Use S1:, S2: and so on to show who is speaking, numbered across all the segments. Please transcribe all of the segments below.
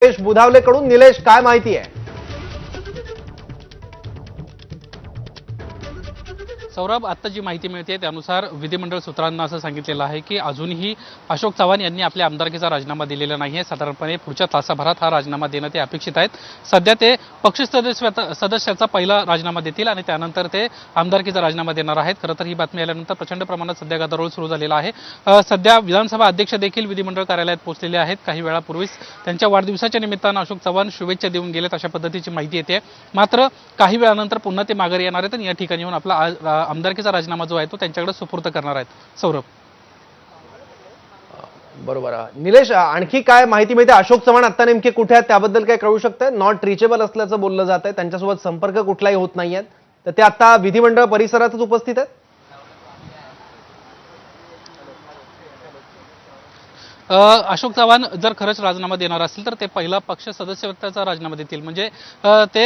S1: निलेश बुधावलेकडून. निलेश, काय माहिती आहे?
S2: सौरभ, आता जी माहिती मिळते त्यानुसार विधिमंडळ सूत्रांना असं सांगितलेलं आहे की अजूनही अशोक चव्हाण यांनी आपल्या आमदारकीचा राजीनामा दिलेला नाही आहे. साधारणपणे पुढच्या तासाभरात हा राजीनामा देणं ते अपेक्षित आहेत. सध्या ते पक्ष सदस्याचा पहिला राजीनामा देतील आणि त्यानंतर ते आमदारकीचा राजीनामा देणार आहेत. खरं तर ही बातमी आल्यानंतर प्रचंड प्रमाणात सध्या गदारोळ सुरू झालेला आहे. सध्या विधानसभा अध्यक्ष देखील विधिमंडळ कार्यालयात पोहोचलेले आहेत. काही वेळापूर्वीच त्यांच्या वाढदिवसाच्या निमित्तानं अशोक चव्हाण शुभेच्छा देऊन गेलेत अशा पद्धतीची माहिती येते. मात्र काही वेळानंतर पुन्हा ते माघारी येणार आहेत आणि या ठिकाणी येऊन आपला आमदारकीचा राजीनामा जो आहे तो त्यांच्याकडे सुपूर्द करणार आहेत. सौरभ,
S1: बरोबर. निलेश, आणखी काय माहिती मिळते? अशोक चव्हाण आता नेमके कुठे आहेत त्याबद्दल काय कळू शकतंय? नॉट रिचेबल असल्याचं बोललं जात आहे, त्यांच्यासोबत संपर्क कुठलाही होत नाहीये, तर ते आता विधिमंडळ परिसरातच उपस्थित आहेत.
S2: अशोक चव्हाण जर खरंच राजीनामा देणार असतील तर ते पहिला पक्ष सदस्यत्वाचा राजीनामा देतील. म्हणजे ते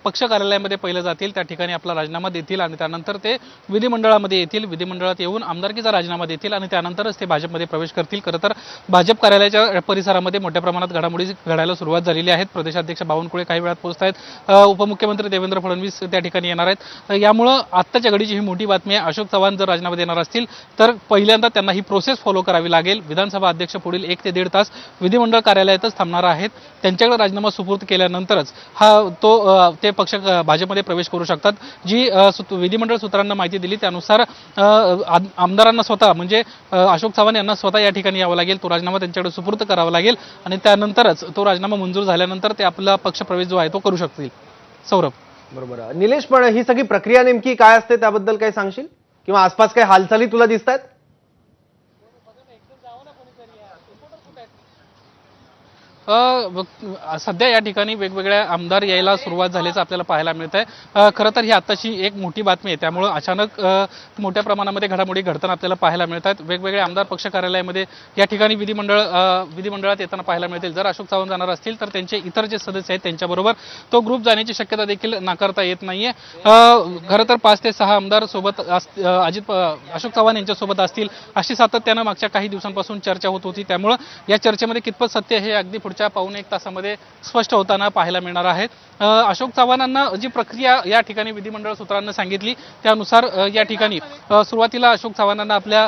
S2: पक्ष कार्यालयामध्ये पहिलं जातील, त्या ठिकाणी आपला राजीनामा देतील आणि त्यानंतर ते विधिमंडळामध्ये येतील. विधिमंडळात येऊन आमदारकीचा राजीनामा देतील आणि त्यानंतरच ते भाजपमध्ये प्रवेश करतील. खरं तर भाजप कार्यालयाच्या परिसरामध्ये मोठ्या प्रमाणात घडामोडी घडायला सुरुवात झालेली आहेत. प्रदेशाध्यक्ष बावनकुळे काही वेळात पोहोचत आहेत. उपमुख्यमंत्री देवेंद्र फडणवीस त्या ठिकाणी येणार आहेत. यामुळं आत्ताच्या घडीची ही मोठी बातमी आहे. अशोक चव्हाण जर राजीनामा देणार असतील तर पहिल्यांदा त्यांना ही प्रोसेस फॉलो करावी लागेल. विधानसभा अध्यक्ष पुढील 1 ते 1.5 तास विधिमंडळ कार्यालयातच थांबणार आहेत. त्यांच्याकडे राजीनामा सुपूर्द केल्यानंतरच ते पक्ष भाजपमध्ये प्रवेश करू शकतात. जी विधिमंडळ सूत्रांना माहिती दिली त्यानुसार आमदारांना स्वतः म्हणजे अशोक चव्हाण यांना स्वतः या ठिकाणी यावं लागेल. तो राजीनामा त्यांच्याकडे सुपूर्द करावा लागेल आणि त्यानंतरच तो राजीनामा मंजूर झाल्यानंतर ते आपला पक्ष प्रवेश जो आहे तो करू शकतील. सौरभ,
S1: बरोबर. निलेश, पण ही सगळी प्रक्रिया नेमकी काय असते त्याबद्दल काही सांगशील? किंवा आसपास काही हालचाली तुला दिसत आहेत?
S2: सध्या या ठिकाणी वेगवेगळ्या आमदार यायला सुरुवात झाल्याचं आपल्याला पाहायला मिळत आहे. खरं तर ही आत्ताची एक मोठी बातमी आहे, त्यामुळं अचानक मोठ्या प्रमाणामध्ये घडामोडी घडताना आपल्याला पाहायला मिळत आहेत. वेगवेगळे आमदार पक्ष कार्यालयामध्ये या ठिकाणी विधिमंडळात येताना पाहायला मिळतील. जर अशोक चव्हाण जाणार असतील तर त्यांचे इतर जे सदस्य आहेत त्यांच्याबरोबर तो ग्रुप जाण्याची शक्यता देखील नाकारता येत नाहीये. खरं तर 5 ते 6 आमदार सोबत अशोक चव्हाण यांच्यासोबत असतील अशी सातत्यानं मागच्या काही दिवसांपासून चर्चा होत होती. त्यामुळं या चर्चेमध्ये कितपत सत्य हे अगदी पुढच्या पाऊण 1 तासामध्ये स्पष्ट होताना पाहायला मिळणार आहे. अशोक चव्हाणांना जी प्रक्रिया या ठिकाणी विधिमंडळ सूत्रांनी सांगितली त्यानुसार या ठिकाणी सुरुवातीला अशोक चव्हाणांना आपल्या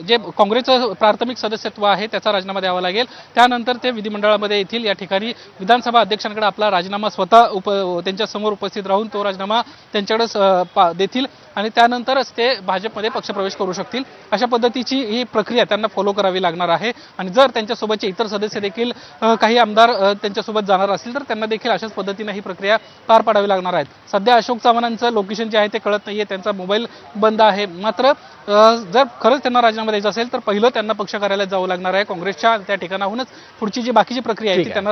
S2: जे काँग्रेसचं प्राथमिक सदस्यत्व आहे त्याचा राजीनामा द्यावा लागेल. त्यानंतर ते विधिमंडळामध्ये येतील. या ठिकाणी विधानसभा अध्यक्षांकडे आपला राजीनामा स्वतः त्यांच्या समोर उपस्थित राहून तो राजीनामा त्यांच्याकडे देतील आणि त्यानंतरच ते भाजपमध्ये पक्षप्रवेश करू शकतील. अशा पद्धतीची ही प्रक्रिया त्यांना फॉलो करावी लागणार आहे आणि जर त्यांच्यासोबतचे इतर सदस्य देखील काही आमदार त्यांच्यासोबत जाणार असतील तर त्यांना देखील अशाच पद्धतीने ही प्रक्रिया पार पाडावी लागणार आहेत. सध्या अशोक चव्हाणांचं लोकेशन जे आहे ते कळत नाहीये, त्यांचा मोबाईल बंद आहे. मात्र जर खरंच त्यांना राजीनामा द्यायचा असेल तर पहिलं त्यांना पक्ष कार्यालयात जावं लागणार आहे. काँग्रेसच्या त्या ठिकाणाहूनच पुढची जी बाकीची प्रक्रिया आहे ती त्यांना